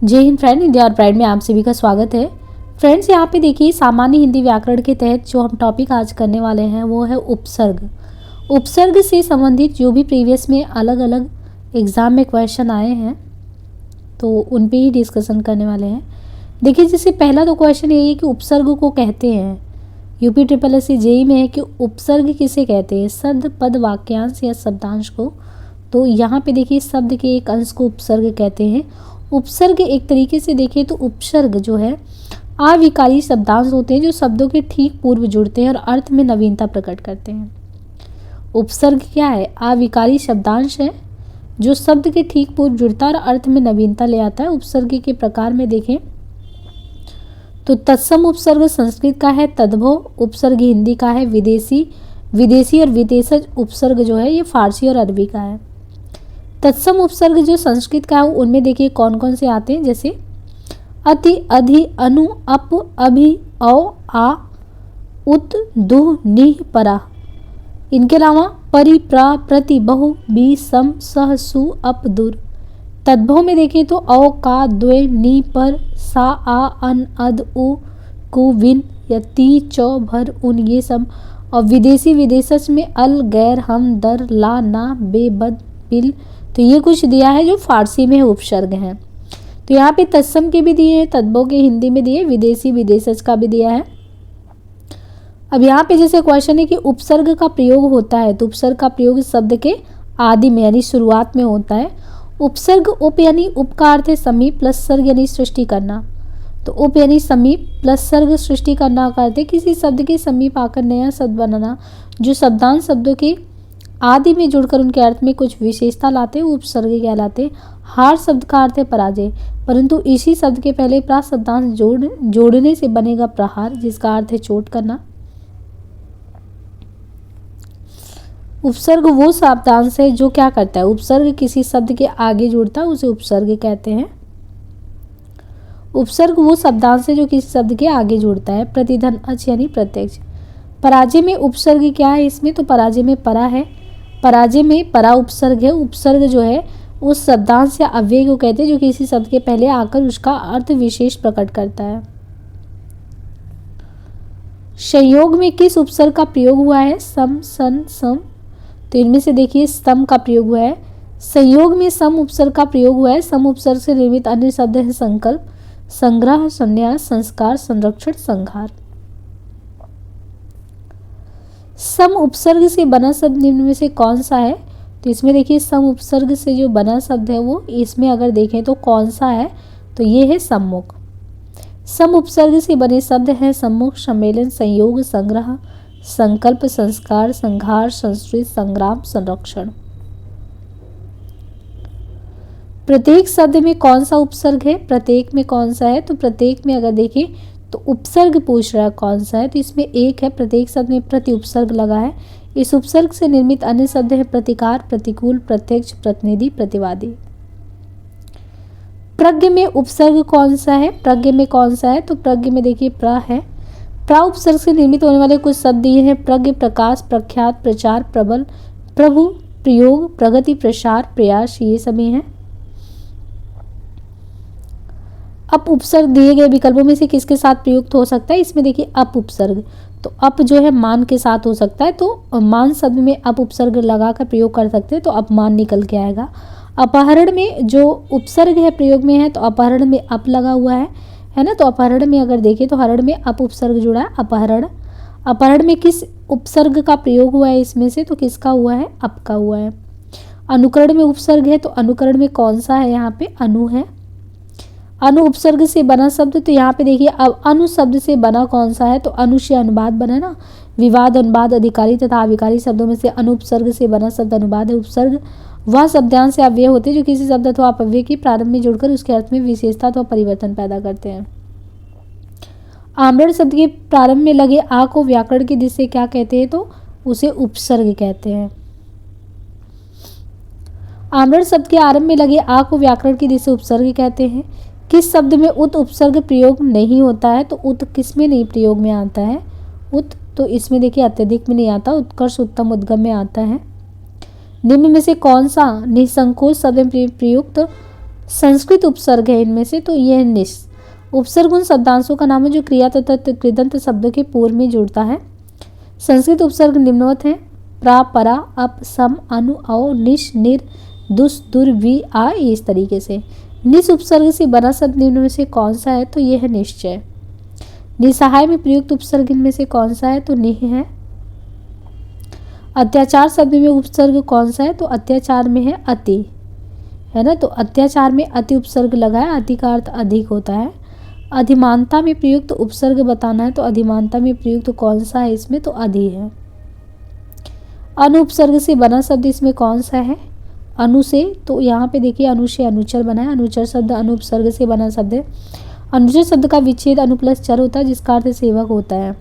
जय Hind friend, India और pride में आप सभी का स्वागत है। फ्रेंड्स, यहाँ पे देखिए सामान्य हिंदी व्याकरण के तहत जो हम टॉपिक आज करने वाले हैं वो है उपसर्ग। उपसर्ग से संबंधित जो भी प्रीवियस में अलग अलग एग्जाम में क्वेश्चन आए हैं तो उन पे ही डिस्कशन करने वाले हैं। देखिए, जैसे पहला तो क्वेश्चन यही है कि उपसर्ग को कहते हैं, यूपी ट्रिपल एस जेई में है कि उपसर्ग किसे कहते हैं, शब्द, पद, वाक्यांश या शब्दांश को। तो यहाँ पे देखिए शब्द के एक अंश को उपसर्ग कहते हैं। उपसर्ग एक तरीके से देखिए तो उपसर्ग जो है अविकारी शब्दांश होते हैं जो शब्दों के ठीक पूर्व जुड़ते हैं और अर्थ में नवीनता प्रकट करते हैं। उपसर्ग क्या है? अविकारी शब्दांश है जो शब्द के ठीक पूर्व जुड़ता है और अर्थ में नवीनता ले आता है। उपसर्ग के प्रकार में देखें तो तत्सम उपसर्ग संस्कृत का है, तद्भव उपसर्ग हिंदी का है, विदेशी और विदेशज उपसर्ग जो है ये फारसी और अरबी का है। तत्सम उपसर्ग जो संस्कृत का है उनमें देखिए कौन कौन से आते हैं, जैसे अति, अधि, अनु, अप, अभि, औ, आ, उत, दुह, निह, परा। इनके अलावा परि, प्रा, प्रति, बहु, बी, सम, सह, सु, अप, दुर। तद्भव में देखें तो औ, का, द्वे, नी, पर, सा, आ, अन, अद, उ, कु, विन या ती, चौ, भर, उन, ये सब। और विदेशी विदेशज में अल, गैर, हम, दर, ला, ना, बे, बद, बिल। तो ये कुछ दिया है जो फारसी में उपसर्ग हैं। तो यहाँ पे तत्सम के भी दिए हैं, तद्भव के हिंदी में दिए, विदेशी विदेशज का भी दिया है। अब यहाँ पे जैसे क्वेश्चन है कि उपसर्ग का प्रयोग होता है तो उपसर्ग का प्रयोग शब्द के आदि में यानी शुरुआत में होता है। उपसर्ग उप यानी उप का अर्थ है समीप प्लस सर्ग यानी सृष्टि करना। तो उप यानी समीप प्लस सर्ग सृष्टि करना का अर्थ है किसी शब्द के समीप आकर नया शब्द बनाना। जो शब्दांश शब्दों के आदि में जुड़कर उनके अर्थ में कुछ विशेषता लाते हैं उपसर्ग कहलाते। हार शब्द का अर्थ है पराजय, परंतु इसी शब्द के पहले प्रा शब्दांश जोड़ने से बनेगा प्रहार जिसका अर्थ है चोट करना। उपसर्ग वो शब्दांश है जो क्या करता है, उपसर्ग किसी शब्द के आगे जुड़ता है उसे उपसर्ग कहते हैं। उपसर्ग वो शब्दांश है जो किसी शब्द के आगे जुड़ता है। प्रतिधन अच यानी प्रत्यक्ष। पराजय में उपसर्ग क्या है इसमें, तो पराजय में परा है। पराजय में परा उपसर्ग है। उपसर्ग जो है उस शब्दांश या अव्यय को कहते हैं जो किसी शब्द के पहले आकर उसका अर्थ विशेष प्रकट करता है। संयोग में किस उपसर्ग का प्रयोग हुआ है, सम, सन, सम। तो इनमें से देखिए सम का प्रयोग हुआ है। संयोग में सम उपसर्ग का प्रयोग हुआ है। सम उपसर्ग से निर्मित अन्य शब्द है संकल्प, संग्रह, संन्यास, संस्कार, संरक्षण, संहार। सम उपसर्ग से बना शब्द निम्न में से कौन सा है, तो इसमें देखिए सम उपसर्ग से जो बना शब्द है वो इसमें अगर देखें तो कौन सा है, तो ये है सम्मुख। सम उपसर्ग से बने शब्द हैं सम्मुख, सम्मेलन, संयोग, संग्रह, संकल्प, संस्कार, संहार, संस्कृत, संग्राम, संरक्षण। प्रत्येक शब्द में कौन सा उपसर्ग है, प्रत्येक में कौन सा है, तो प्रत्येक में अगर देखें तो उपसर्ग पूछ रहा है कौन सा है, तो इसमें एक है। प्रत्येक शब्द में प्रति उपसर्ग लगा है। इस उपसर्ग से निर्मित अन्य शब्द है प्रतिकार, प्रतिकूल, प्रत्यक्ष, प्रतिनिधि, प्रतिवादी। प्रज्ञ में उपसर्ग कौन सा है, प्रज्ञ में कौन सा है, तो प्रज्ञ में देखिए प्रा है। प्रा उपसर्ग से निर्मित होने वाले कुछ शब्द दिए हैं, प्रज्ञ, प्रकाश, प्रख्यात, प्रचार, प्रबल, प्रभु, प्रयोग, प्रगति, प्रसार, प्रयास, ये सभी हैं। अप उपसर्ग दिए गए विकल्पों में से किसके साथ प्रयुक्त हो सकता है, इसमें देखिए अप उपसर्ग, तो अप जो है मान के साथ हो सकता है, तो मान शब्द में अप उपसर्ग लगाकर प्रयोग कर सकते हैं तो अपमान निकल के आएगा। अपहरण में जो उपसर्ग है प्रयोग में है तो अपहरण में अप लगा हुआ है ना, तो अपहरण में अगर देखें तो हरण में अप उपसर्ग जुड़ा है अपहरण। अपहरण में किस उपसर्ग का प्रयोग हुआ है इसमें से, तो किसका हुआ है, अप का हुआ है। अनुकरण में उपसर्ग है तो अनुकरण में कौन सा है, यहाँ पे अनु है। अनु उपसर्ग से बना शब्द, तो यहाँ पे देखिए अब अनु शब्द से बना कौन सा है, तो अनु से अनुवाद बना ना, विवाद, अनुवाद, अधिकारी तथा अविकारी शब्दों में से अनुपसर्ग से बना शब्द अनुवाद है। उपसर्ग वह शब्दांश या अव्यय होते हैं जो किसी शब्द अथवा अपव्यय के प्रारंभ में जुड़कर उसके अर्थ में विशेषता अथवा परिवर्तन पैदा करते हैं। आमरण शब्द के प्रारंभ में लगे आ को व्याकरण की दृष्टि से क्या कहते हैं, तो उसे उपसर्ग कहते हैं। आमरण शब्द के आरंभ में लगे आ को व्याकरण की दृष्टि से उपसर्ग कहते हैं। किस शब्द में उत उपसर्ग प्रयोग नहीं होता है, तो उत किस में नहीं प्रयोग में आता है, उत, तो इसमें देखिए अत्यधिक में नहीं आता, उत्कर्ष, उत्तम, उद्गम में आता है। निम्न में से कौन सा निसंकोच शब्द में प्रयुक्त संस्कृत उपसर्ग है इनमें से, तो यह निश। उपसर्ग उन शब्दांशों का नाम है जो क्रिया तथा कृदंत शब्दों के पूर्व में जुड़ता है। संस्कृत उपसर्ग निम्नवत है: प्रा, परा, अप, सम, अनु, औ, निश, निर, दुस, दुर, वि, आ, इस तरीके से। निश उपसर्ग से बना शब्द निम्न में से कौन सा है? तो यह है निश्चय। निसहाय में प्रयुक्त उपसर्ग इनमें से कौन सा है? तो निह है। अत्याचार शब्द में उपसर्ग कौन सा है? तो अत्याचार में है अति, है ना। तो अत्याचार में अति उपसर्ग लगा है, अति का अर्थ अधिक होता है। अधिमानता में प्रयुक्त उपसर्ग बताना है, तो अधिमानता में प्रयुक्त कौन सा है इसमें? तो अधि है। अनु उपसर्ग से बना शब्द इसमें कौन सा है? अनु से, तो यहाँ पे देखिए अनु से अनुचर बना है। अनुचर शब्द अनु उपसर्ग से बना शब्द है। अनुचर शब्द का विच्छेद अनु प्लस चर होता है, जिसका अर्थ सेवक होता है।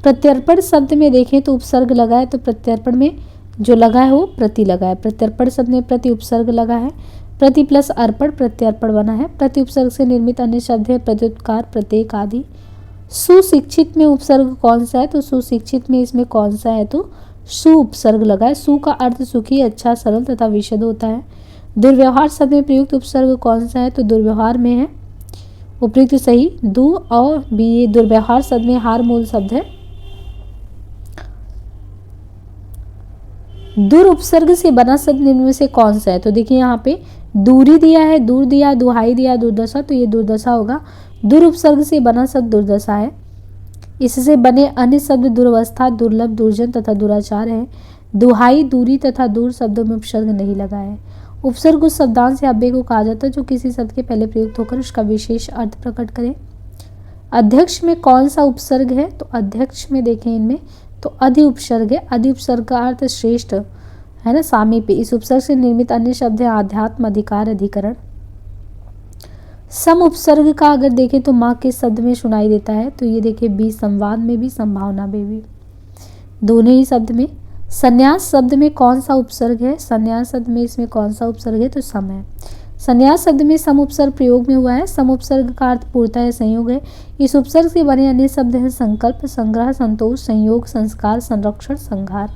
प्रत्यर्पण शब्द में देखें तो उपसर्ग लगा है, तो प्रत्यर्पण में जो लगा है वो प्रति लगा है। प्रत्यर्पण शब्द में प्रति उपसर्ग लगा है। प्रति प्लस अर्पण प्रत्यर्पण बना है। प्रति उपसर्ग से निर्मित अन्य शब्द है प्रत्युत्कार, प्रत्येक आदि। सुशिक्षित में उपसर्ग कौन सा है? तो सुशिक्षित में इसमें कौन सा है? तो सु उपसर्ग लगा है। सु का अर्थ सुखी, अच्छा, सरल तथा विशद होता है। दुर्व्यवहार शब्द में प्रयुक्त उपसर्ग कौन सा है? तो दुर्व्यवहार में है उपयुक्त सही दु और बी। दुर्व्यवहार शब्द में हार मूल शब्द है। दूर उपसर्ग से बना शब्द निम्न में से कौन सा है? तो देखिए यहाँ पे दूरी दिया है, दूर दिया, दुहाई दिया, दुर्दशा, तो ये दुर्दशा होगा। दूर उपसर्ग से बना शब्द दुर्दशा है। इससे बने अन्य शब्द दुर्वस्था, दुर्लभ, दुर्जन तथा दुराचार है। दुहाई, दूरी तथा दूर शब्दों में उपसर्ग नहीं लगा है। उपसर्ग उस शब्दांश या अव्यय को कहा जाता है जो किसी शब्द के पहले प्रयुक्त होकर उसका विशेष अर्थ प्रकट करे। अध्यक्ष में कौन सा उपसर्ग है? तो अध्यक्ष में देखें इनमें तो अधि उपसर्ग है। अधि उपसर्ग का अर्थ श्रेष्ठ, है ना, सामीप्य। इस उपसर्ग से निर्मित अन्य शब्द है आध्यात्म, अधिकार, अधिकरण। सम उपसर्ग का अगर देखें तो माँ के शब्द में सुनाई देता है, तो ये देखिए बी संवाद में भी, संभावना में भी, दोनों ही शब्द में। संन्यास शब्द में कौन सा उपसर्ग है? संन्यास शब्द में इसमें कौन सा उपसर्ग है? तो सम है। संन्यास शब्द में सम उपसर्ग प्रयोग में हुआ है। सम उपसर्ग का अर्थ पूर्णता है, संयोग है। इस उपसर्ग से बने अन्य शब्द हैं संकल्प, संग्रह, संतोष, संयोग, संस्कार, संरक्षण, संहार।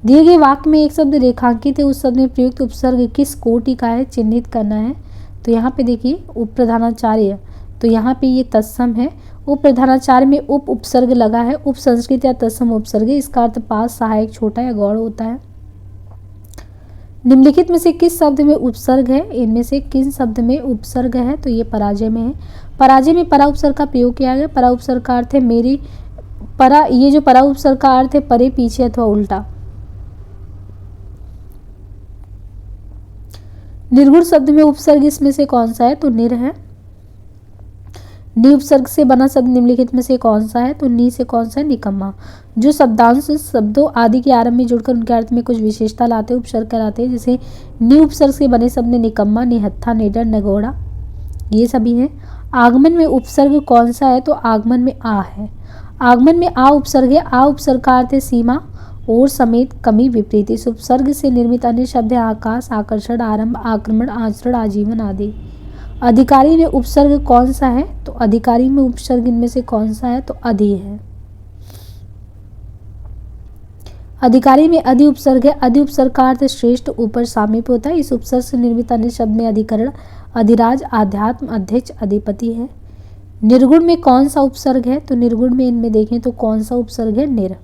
दिए गए वाक्य में एक शब्द रेखांकित है, उस शब्द में प्रयुक्त उपसर्ग किस कोटि का है? चिन्हित करना है। तो यहाँ पे देखिए उपप्रधानाचार्य, तो यहाँ पे ये तत्सम है। उपप्रधानाचार्य में उप उपसर्ग लगा है। उप संस्कृत या तत्सम उपसर्ग है। इसका अर्थ पास, सहायक, छोटा या गौड़ होता है। निम्नलिखित में से किस शब्द में उपसर्ग है? इनमें से किन शब्द में उपसर्ग है? तो ये पराजय में है। पराजय में परा उपसर्ग का प्रयोग किया गया। परा उपसर्ग का अर्थ है मेरी परा, ये जो परा उपसर्ग का अर्थ है परे, पीछे अथवा उल्टा। निर्गुण शब्द में उपसर्ग इसमें से कौन सा है? तो निर है। नि उपसर्ग से बना शब्द निम्नलिखित में से कौन सा है? तो नी से कौन सा है? निकम्मा। जो शब्दांश शब्दों आदि के आरंभ में जुड़कर उनके अर्थ में कुछ विशेषता लाते हैं उपसर्ग कहलाते हैं। जैसे नि उपसर्ग से बने शब्द निकम्मा, निहत्था, निडर, नगोड़ा, ये सभी हैं। आगमन में उपसर्ग कौन सा है? तो आगमन में आ है। आगमन में आ उपसर्ग है। आ उपसर्ग का अर्थ है सीमा और समेत, कमी, विपरीत। इस उपसर्ग से निर्मित अन्य शब्द है आकाश, आकर्षण, आरंभ, आक्रमण, आचरण, आजीवन आदि। अधिकारी में उपसर्ग कौन सा है? तो अधिकारी में उपसर्ग इनमें से कौन सा है? तो अधि है। अधिकारी में अधि उपसर्ग है। अधि उपसर्ग का अर्थ श्रेष्ठ, ऊपर, सामीप्य होता है। इस उपसर्ग से निर्मित अन्य शब्द में अधिकरण, अधिराज, आध्यात्म, अध्यक्ष, अधिपति है। निर्गुण में कौन सा उपसर्ग है? तो निर्गुण में इनमें देखें तो कौन सा उपसर्ग है? निर।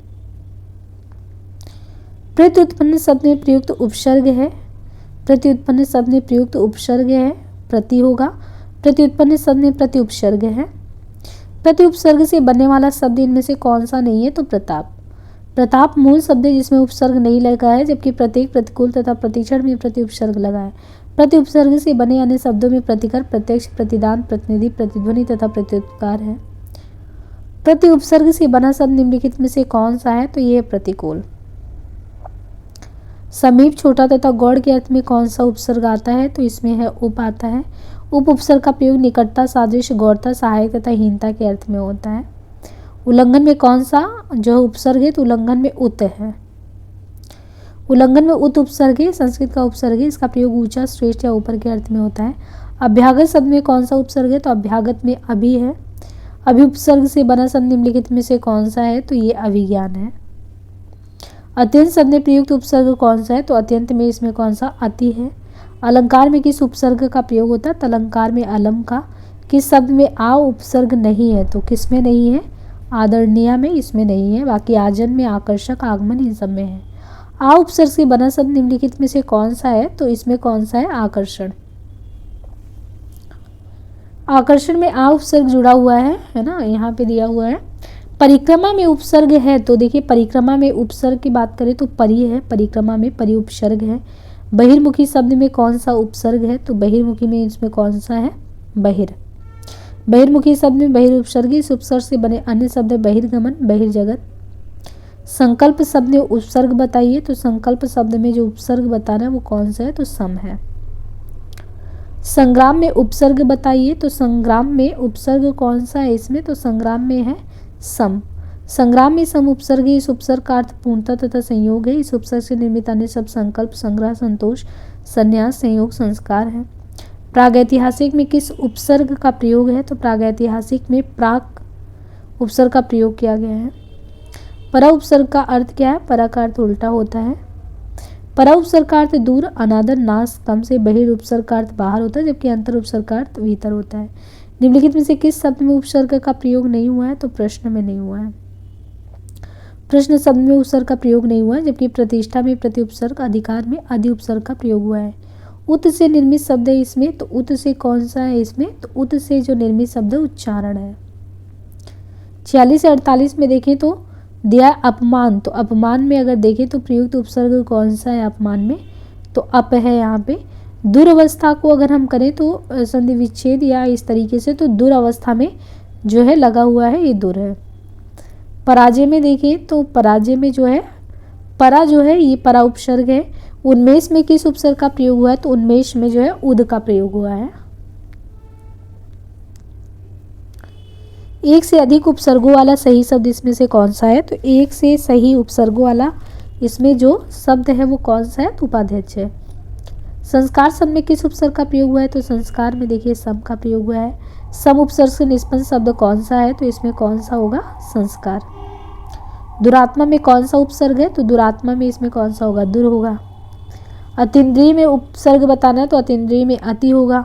प्रत्युत्पन्न शब्द में प्रयुक्त उपसर्ग है। प्रत्युत्पन्न शब्द में प्रयुक्त उपसर्ग है, प्रति होगा। प्रत्युत्पन्न शब्द में प्रति उपसर्ग है। प्रति उपसर्ग से बनने वाला शब्द इनमें से कौन सा नहीं है? तो प्रताप। प्रताप मूल शब्द है जिसमें उपसर्ग नहीं लगा है, जबकि प्रत्येक, प्रतिकूल तथा प्रतिक्षण में प्रति उपसर्ग लगा है। प्रति उपसर्ग से बने अन्य शब्दों में प्रतिकर, प्रत्यक्ष, प्रतिदान, प्रतिनिधि, प्रतिध्वनि तथा प्रत्युत्कार है। प्रति उपसर्ग से बना शब्द निम्नलिखित में से कौन सा है? तो यह है प्रतिकूल। समीप, छोटा तथा गौड़ के अर्थ में कौन सा उपसर्ग आता है? तो इसमें है उप आता है। उप उपसर्ग का प्रयोग निकटता, सादृश्य, गौरता, सहायक तथा हीनता के अर्थ में होता है। उल्लंघन में कौन सा जो उपसर्ग है? तो उल्लंघन में उत है। उल्लंघन में उत उपसर्ग है, संस्कृत का उपसर्ग है। इसका प्रयोग ऊंचा, श्रेष्ठ या ऊपर के अर्थ में होता है। अभ्यागत शब्द में कौन सा उपसर्ग है? तो अभ्यागत में अभि है। अभि उपसर्ग से बना शब्द निम्नलिखित में से कौन सा है? तो ये अभिज्ञान है। अत्यंत शब्द में प्रयुक्त उपसर्ग कौन सा है? तो अत्यंत में इसमें कौन सा? अति है। अलंकार में किस उपसर्ग का प्रयोग होता है? तलंकार में अलम का। किस शब्द में आ उपसर्ग नहीं है? तो किस में नहीं है? आदरणीय में, इसमें नहीं है। बाकी आजन में, आकर्षक, आगमन, इन सब में है। आ उपसर्ग से बना शब्द निम्नलिखित में से कौन सा है? तो इसमें कौन सा है? आकर्षण। आकर्षण में आ उपसर्ग जुड़ा हुआ है ना, यहाँ पे दिया हुआ है। परिक्रमा में उपसर्ग है, तो देखिए परिक्रमा में उपसर्ग की बात करें तो परि है, परिक्रमा में परि उपसर्ग है। बहिर्मुखी शब्द में कौन सा उपसर्ग है? तो बहिर्मुखी में इसमें कौन सा है? बहिर। बहिर्मुखी शब्द में बहिर उपसर्ग, इस उपसर्ग से बने अन्य शब्द है बहिर्गमन, बहिर्जगत। संकल्प शब्द में उपसर्ग बताइए, तो संकल्प शब्द में जो उपसर्ग बताना है वो कौन सा है? तो सम है। संग्राम में उपसर्ग बताइए, तो संग्राम में उपसर्ग कौन सा है इसमें? तो संग्राम में है सम। संग्राम में सम उपसर्ग है, इस उपसर्ग का अर्थ पूर्णता तथा संयोग है। इस उपसर्ग से निर्मित अन्य शब्द संकल्प, संग्रह, संतोष, संन्यास, संयोग, संस्कार है। प्रागैतिहासिक में किस उपसर्ग का प्रयोग है? तो प्रागैतिहासिक में प्राक उपसर्ग का प्रयोग किया गया है। परा उपसर्ग का अर्थ क्या है? परा का अर्थ उल्टा होता है। परा उपसर्ग का अर्थ दूर, अनादर, नाश, कम से। बहिर उपसर्ग का अर्थ बाहर होता है, जबकि अंतर उपसर्ग का अर्थ भीतर होता है। निम्नलिखित में से किस शब्द में उपसर्ग का प्रयोग नहीं हुआ है? तो प्रश्न में नहीं हुआ है। प्रश्न शब्द में उपसर्ग का प्रयोग नहीं हुआ है, जबकि प्रतिष्ठा में प्रति उपसर्ग, अधिकार में अधि उपसर्ग का प्रयोग हुआ है। उत से निर्मित शब्द है इसमें, तो उत से कौन सा है इसमें? तो उत से जो निर्मित शब्द है उच्चारण है। 46 से 48 में देखें तो दिया अपमान, तो अपमान में अगर देखें तो प्रयुक्त उपसर्ग कौन सा है अपमान में? तो अप है यहाँ पे। दुर्वस्था को अगर हम करें तो संधि विच्छेद या इस तरीके से, तो दुरावस्था में जो है लगा हुआ है ये दुर है। पराजय में देखें तो पराजय में जो है परा जो है ये परा उपसर्ग है। उन्मेष में किस उपसर्ग का प्रयोग हुआ है? तो उन्मेष में जो है उद का प्रयोग हुआ है। एक से अधिक उपसर्गों वाला सही शब्द इसमें से कौन सा है? तो एक से सही उपसर्गों वाला इसमें जो शब्द है वो कौन सा है? तो उपाध्यक्ष है। संस्कार शब्द में किस उपसर्ग का प्रयोग हुआ है? तो संस्कार में देखिए सम का प्रयोग हुआ है। सम उपसर्ग से निष्पन्न शब्द कौन सा है? तो इसमें कौन सा होगा? संस्कार। दुरात्मा में कौन सा उपसर्ग है? तो दुरात्मा में इसमें कौन सा होगा? दुर होगा। अतीन्द्रिय में उपसर्ग बताना है तो अतीन्द्रिय में अति होगा।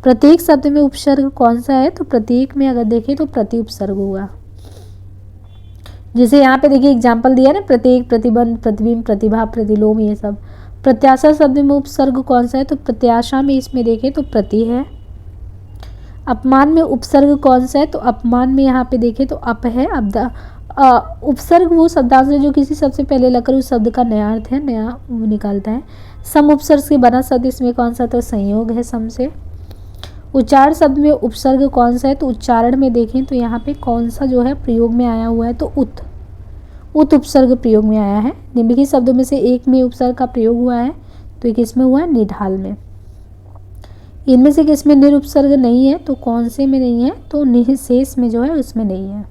प्रत्येक शब्द में उपसर्ग कौन सा है? तो प्रत्येक में अगर देखें तो प्रति उपसर्ग होगा। जैसे यहाँ पे देखिए एग्जाम्पल दिया ना, प्रत्येक, प्रतिबंध, प्रतिबिंब, प्रतिभा, प्रतिलोम, ये सब। प्रत्याशा शब्द में उपसर्ग कौन सा है? तो प्रत्याशा में इसमें देखें तो प्रति है। अपमान में उपसर्ग कौन सा है? तो अपमान में यहाँ पे देखें तो अप है। उपसर्ग वो शब्दांश है जो किसी शब्द से पहले लगकर उस शब्द का नया अर्थ है, नया वो निकालता है। सम उपसर्ग से बना शब्द इसमें कौन सा? तो संयोग है सम से। उच्चारण शब्द में उपसर्ग कौन सा है? तो उच्चारण में देखें तो यहाँ पे कौन सा जो है प्रयोग में आया हुआ है? तो उत उपसर्ग प्रयोग में आया है। निम्नलिखित शब्दों में से एक में उपसर्ग का प्रयोग हुआ है, तो एक इसमें हुआ है? निढाल में। इनमें से किसमें निर उपसर्ग नहीं है? तो कौन से में नहीं है? तो निःशेष में जो है उसमें नहीं है।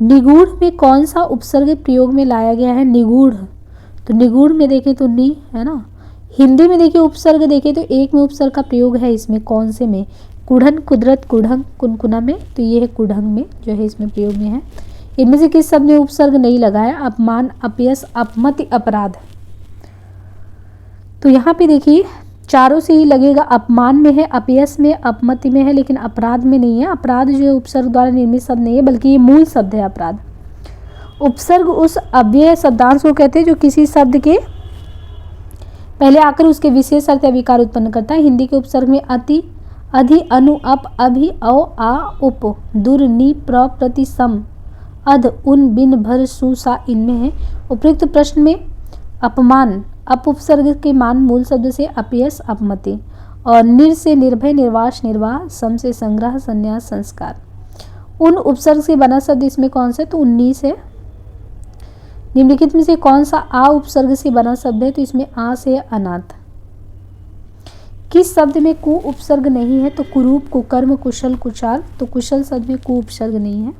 निगूढ़ में कौन सा उपसर्ग प्रयोग में लाया गया है? निगूढ़, तो निगूढ़ में देखें तो नि है ना। हिंदी में देखिए उपसर्ग देखें तो एक में उपसर्ग का प्रयोग है, इसमें कौन से में? कुढ़न, कुदरत, कुढ़ंग, कुनकुना में, तो ये है कुढ़ंग में जो है इसमें प्रयोग में है। इनमें से किस शब्द में उपसर्ग नहीं लगा है? अपमान, अपयश, अपमति, अपराध। तो यहाँ पे देखिए चारों से ही लगेगा। अपमान में है, अपयश में, अपमति में है, लेकिन अपराध में नहीं है। अपराध जो है उपसर्ग द्वारा निर्मित शब्द नहीं है, बल्कि ये मूल शब्द है अपराध। उपसर्ग उस अव्यय शब्दांश को कहते हैं जो किसी शब्द के पहले आकर उसके विशेष अर्थ या विकार उत्पन्न करता है। हिंदी के उपसर्ग में अति, अधि, अनु, अप, अभि, औ, आ, उप, दुर, नि, प्र, प्रति, सम, अध, उन, बिन, भर, सु, सा इनमें है। उपयुक्त प्रश्न में अपमान, अप उपसर्ग के मान मूल शब्द से अपयश, अपमति, और निर से निर्भय, निर्वास, निर्वाह, सम से संग्रह, संन्यास, संस्कार। उन उपसर्ग से बना शब्द इसमें कौन सा? तो 19 है। निम्नलिखित में से कौन सा आ उपसर्ग से बना शब्द है? तो इसमें आ से अनाथ। किस शब्द में कु उपसर्ग नहीं है? तो कुरूप, कुकर्म, कुशल, कुचाल, तो कुशल शब्द में कु उपसर्ग नहीं है।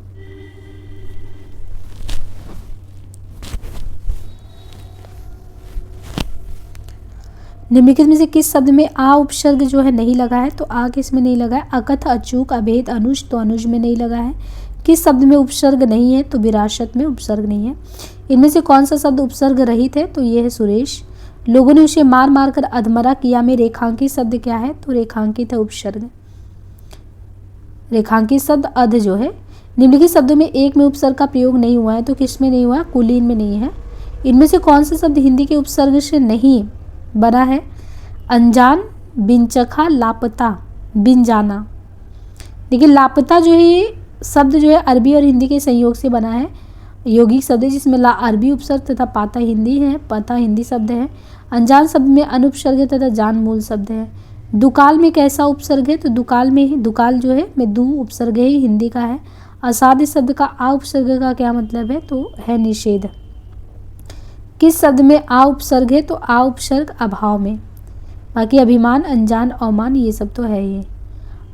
निम्नलिखित में से किस शब्द में आ उपसर्ग जो है नहीं लगा है? तो आ किस में नहीं लगा है? अकथ, अचूक, अभेद, अनुज, तो अनुज में नहीं लगा है। किस शब्द में उपसर्ग नहीं है? तो विरासत में उपसर्ग नहीं है। इनमें से कौन सा शब्द उपसर्ग रहित है? तो ये है सुरेश। लोगों ने उसे मार मार कर अधमरा किया में रेखांकित शब्द क्या है? तो रेखांकित है उपसर्ग। रेखांकित शब्द अध जो है। निम्नलिखित शब्दों में एक में उपसर्ग का प्रयोग नहीं हुआ है, तो किस में नहीं हुआ है? कुलीन में नहीं है। इनमें से कौन सा शब्द हिंदी के उपसर्ग से नहीं बना है? अनजान, बिनचखा, लापता, बिन जाना। देखिए लापता जो है शब्द जो है अरबी और हिंदी के संयोग से बना है, यौगिक शब्द है, जिसमें ला अरबी उपसर्ग तथा पाता हिंदी है, पता हिंदी शब्द है। अनजान शब्द में अनुपसर्ग है तथा जान मूल शब्द है। दुकाल में कैसा उपसर्ग है? तो दुकाल में ही, दुकाल जो है में दू उपसर्ग है, हिंदी का है। असाध्य शब्द का आ उपसर्ग का क्या मतलब है? तो है निषेध। किस शब्द में आ उपसर्ग है? तो आ उपसर्ग अभाव में। बाकी अभिमान, अनजान, अवमान ये सब तो है ही।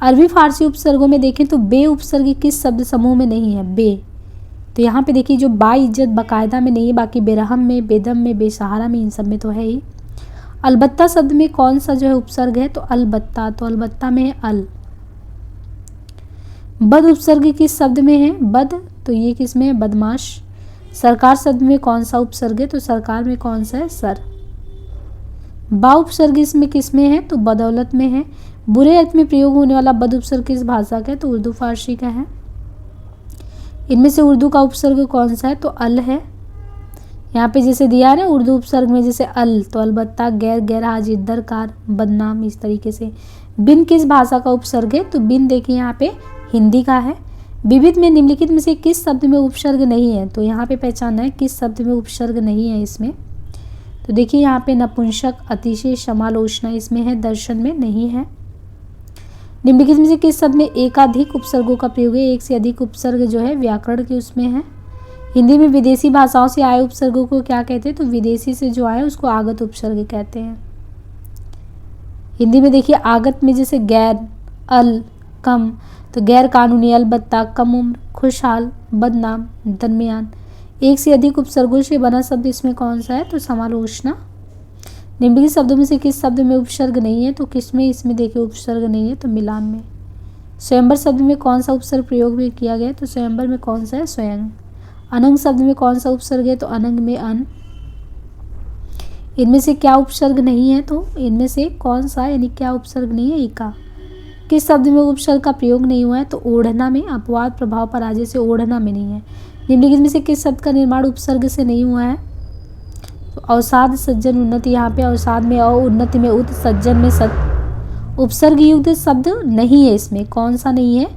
अरबी फारसी उपसर्गों में देखें तो बे उपसर्ग किस शब्द समूह में नहीं है? बे। तो यहाँ पे देखिए जो बा इज्जत बाकायदा में नहीं है, बाकी बेरहम में, बेदम में, बेसहारा में, इन सब में तो है ही। अलबत्ता शब्द में कौन सा जो है उपसर्ग है? तो अलबत्ता। तो अलबत्ता में है अल। बद उपसर्ग किस शब्द में है? बद। तो ये किस में है? बदमाश। सरकार शब्द में कौन सा उपसर्ग है? तो सरकार में कौन सा है? सर। बा उपसर्ग इसमें किस में है? तो बदौलत में है। बुरे अर्थ में प्रयोग होने वाला बद उपसर्ग किस भाषा का है? तो उर्दू फारसी का है। इनमें से उर्दू का उपसर्ग कौन सा है? तो अल है। यहाँ पे जैसे दिया है ना उर्दू उपसर्ग में, जैसे अल, तो अलबत्ता, गैर, गैर हाजिर, दरकार, बदनाम, इस तरीके से। बिन किस भाषा का उपसर्ग है? तो बिन देखिए यहाँ पे हिंदी का है। विविध में निम्नलिखित में से किस शब्द में उपसर्ग नहीं है? तो यहाँ पे पहचानना है किस शब्द में उपसर्ग नहीं है इसमें। तो देखिए यहाँ पे नपुंसक, अतिशय, समालोचना इसमें है, दर्शन में नहीं है। निम्नलिखित में से किस शब्द में एकाधिक उपसर्गों का प्रयोग है? एक से अधिक उपसर्ग जो है व्याकरण के उसमें है। हिंदी में विदेशी भाषाओं से आए उपसर्गों को क्या कहते हैं? तो विदेशी से जो आए उसको आगत उपसर्ग कहते हैं। हिंदी में देखिए आगत में जैसे गैर, अल, कम, तो गैर कानूनी, अलबत्ता, कम उम्र, खुशहाल, बदनाम, दरमियान। एक से अधिक उपसर्गों से बना शब्द इसमें कौन सा है? तो समालोचना। निम्नलिखित शब्दों में से किस शब्द में उपसर्ग नहीं है? तो किस में इसमें देखिए उपसर्ग नहीं है? तो मिलान में। स्वयंवर शब्द में कौन सा उपसर्ग प्रयोग में किया गया? तो स्वयंवर में कौन सा है? स्वयं। अनंग शब्द में कौन सा उपसर्ग है? तो अनंग में अन। इनमें से क्या उपसर्ग नहीं है? तो इनमें से कौन सा यानी क्या उपसर्ग नहीं है? इका। किस शब्द में उपसर्ग का प्रयोग नहीं हुआ है? तो ओढ़ना में। अपवाद, प्रभाव, पराजय से ओढ़ना में नहीं है। निम्नलिखित में से किस शब्द का निर्माण उपसर्ग से नहीं हुआ है? तो अवसाद, सज्जन, उन्नति। यहाँ पे अवसाद में अ, उन्नति में उत, सज्जन में सत। उपसर्ग युक्त शब्द नहीं है इसमें। कौन सा नहीं है?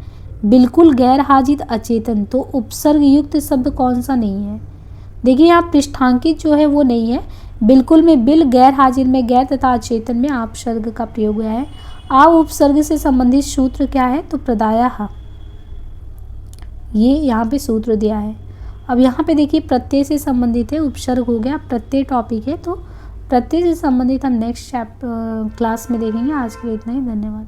बिल्कुल, गैर हाजिर, अचेतन। तो उपसर्ग युक्त शब्द कौन सा नहीं है? देखिए यहाँ पृष्ठांकित जो है वो नहीं है। बिल्कुल में बिल, गैर हाजिर में गैर तथा अचेतन में आपसर्ग का प्रयोग हुआ है। आ उपसर्ग से संबंधित सूत्र क्या है? तो प्रदायः। ये यहाँ पे सूत्र दिया है। अब यहाँ पे देखिए प्रत्यय से संबंधित है, उपसर्ग हो गया, प्रत्यय टॉपिक है, तो प्रत्यय से संबंधित हम नेक्स्ट क्लास में देखेंगे। आज के लिए इतना ही, धन्यवाद।